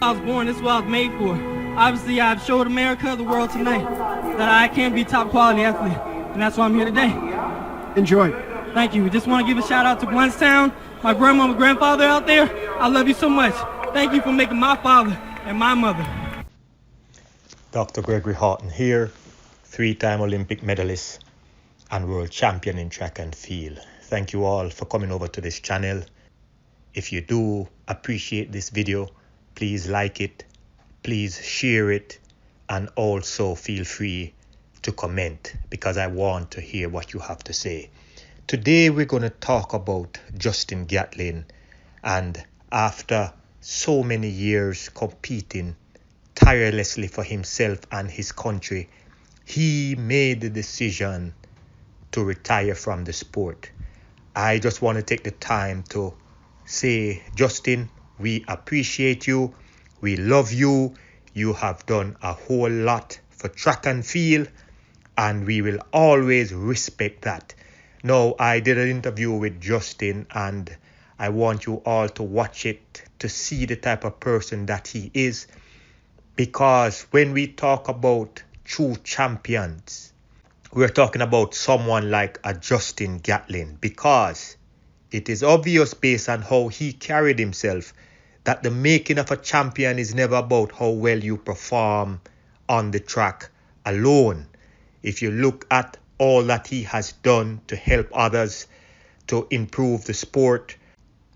I was born. This is what I was made for. Obviously, I've showed America, the world tonight, that I can be top quality athlete, and that's why I'm here today. Enjoy. Thank you. We just want to give a shout out to Glenstown, my grandma and grandfather out there. I love you so much. Thank you for making my father and my mother. Dr. Gregory Horton here, 3-time Olympic medalist and world champion in track and field. Thank you all for coming over to this channel. If you do appreciate this video, please like it, please share it, and also feel free to comment because I want to hear what you have to say. Today we're going to talk about Justin Gatlin, and after so many years competing tirelessly for himself and his country, he made the decision to retire from the sport. I just want to take the time to say, Justin, we appreciate you. We love you. You have done a whole lot for track and field, and we will always respect that. Now, I did an interview with Justin, and I want you all to watch it to see the type of person that he is. Because when we talk about true champions, we're talking about someone like a Justin Gatlin, because it is obvious based on how he carried himself that the making of a champion is never about how well you perform on the track alone. If you look at all that he has done to help others, to improve the sport,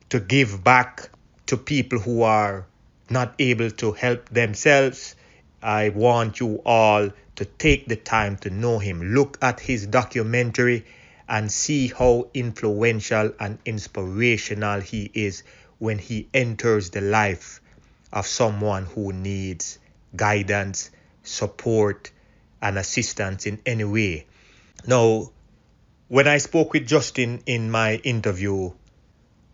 to give back to people who are not able to help themselves, I want you all to take the time to know him. Look at his documentary and see how influential and inspirational he is when he enters the life of someone who needs guidance, support, and assistance in any way. Now, when I spoke with Justin in my interview,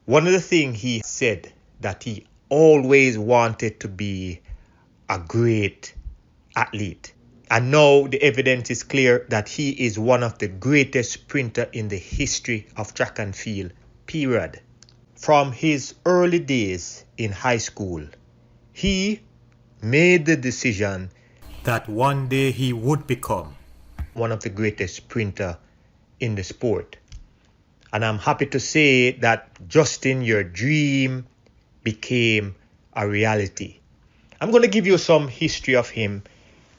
one of the things he said that he always wanted to be a great athlete. And now the evidence is clear that he is one of the greatest sprinter in the history of track and field, period. From his early days in high school, he made the decision that one day he would become one of the greatest sprinter in the sport. And I'm happy to say that, Justin, your dream became a reality. I'm going to give you some history of him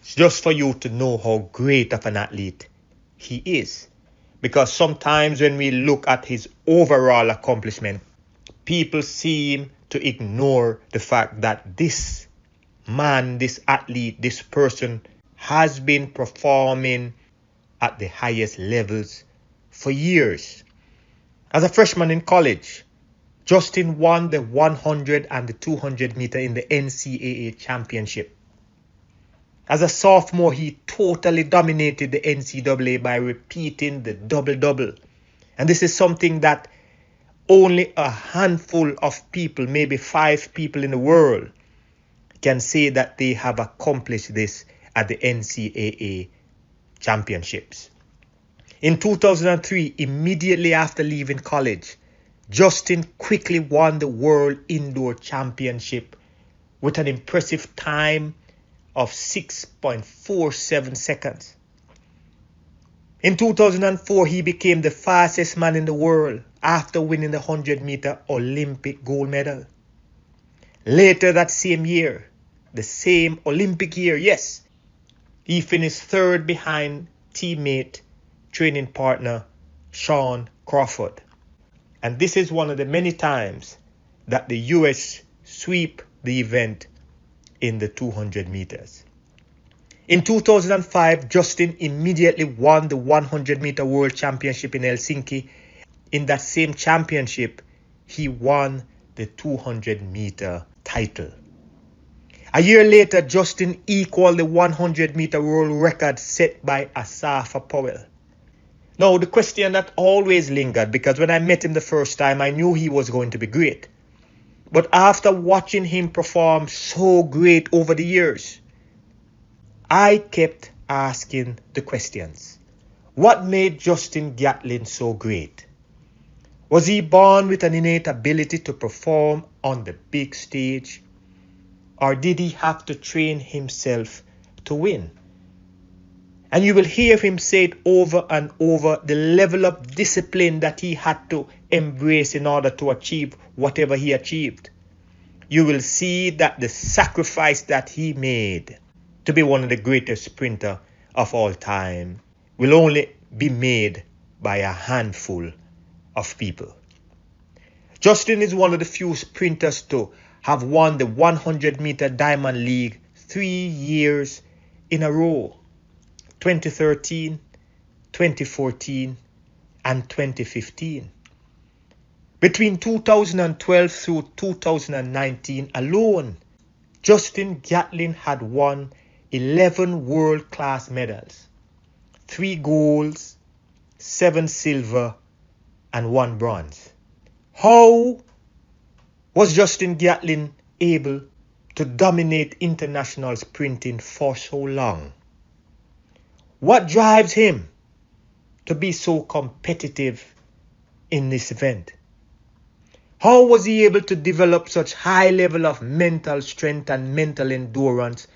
just for you to know how great of an athlete he is. Because sometimes when we look at his overall accomplishment, people seem to ignore the fact that this man, this athlete, this person has been performing at the highest levels for years. As a freshman in college, Justin won the 100 and the 200 meter in the NCAA championship. As a sophomore, he totally dominated the NCAA by repeating the double-double. And this is something that only a handful of people, maybe 5 people in the world, can say that they have accomplished this at the NCAA championships. In 2003, immediately after leaving college, Justin quickly won the World Indoor Championship with an impressive time of 6.47 seconds. In 2004, he became the fastest man in the world after winning the 100-meter Olympic gold medal. Later that same year, the same Olympic year, yes, he finished third behind teammate, training partner, Sean Crawford. And this is one of the many times that the US sweep the event in the 200 meters. In 2005, Justin immediately won the 100-meter World Championship in Helsinki. In that same championship, he won the 200-meter title. A year later, Justin equaled the 100-meter world record set by Asafa Powell. Now, the question that always lingered, because when I met him the first time, I knew he was going to be great. But after watching him perform so great over the years, I kept asking the questions. What made Justin Gatlin so great? Was he born with an innate ability to perform on the big stage? or did he have to train himself to win? And you will hear him say it over and over, the level of discipline that he had to embrace in order to achieve whatever he achieved. You will see that the sacrifice that he made to be one of the greatest sprinters of all time will only be made by a handful of people. Justin is one of the few sprinters to have won the 100-meter Diamond League 3 years in a row. 2013, 2014, and 2015. Between 2012 through 2019 alone, Justin Gatlin had won 11 world-class medals, 3 golds, 7 silver, and 1 bronze. How was Justin Gatlin able to dominate international sprinting for so long? What drives him to be so competitive in this event? How was he able to develop such high level of mental strength and mental endurance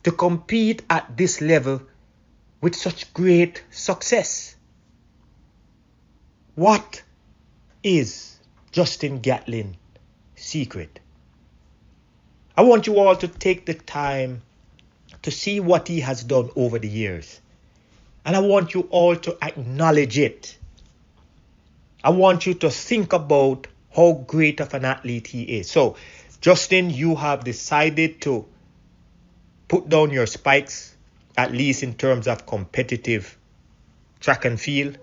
to compete at this level with such great success? What is Justin Gatlin's secret? I want you all to take the time to see what he has done over the years. And I want you all to acknowledge it. I want you to think about how great of an athlete he is. So, Justin, you have decided to put down your spikes, at least in terms of competitive track and field.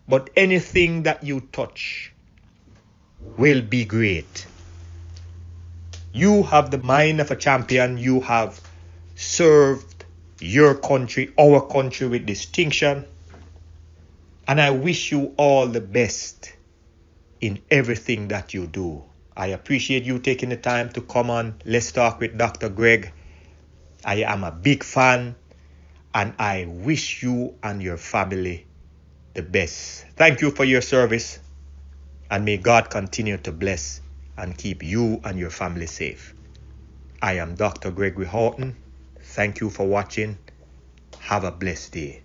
But anything that you touch will be great. You have the mind of a champion. You have served your country, our country, with distinction. And I wish you all the best in everything that you do. I appreciate you taking the time to come on Let's Talk with Dr. Greg. I am a big fan, and I wish you and your family the best. Thank you for your service, and may God continue to bless and keep you and your family safe. I am Dr. Gregory Horton. Thank you for watching. Have a blessed day.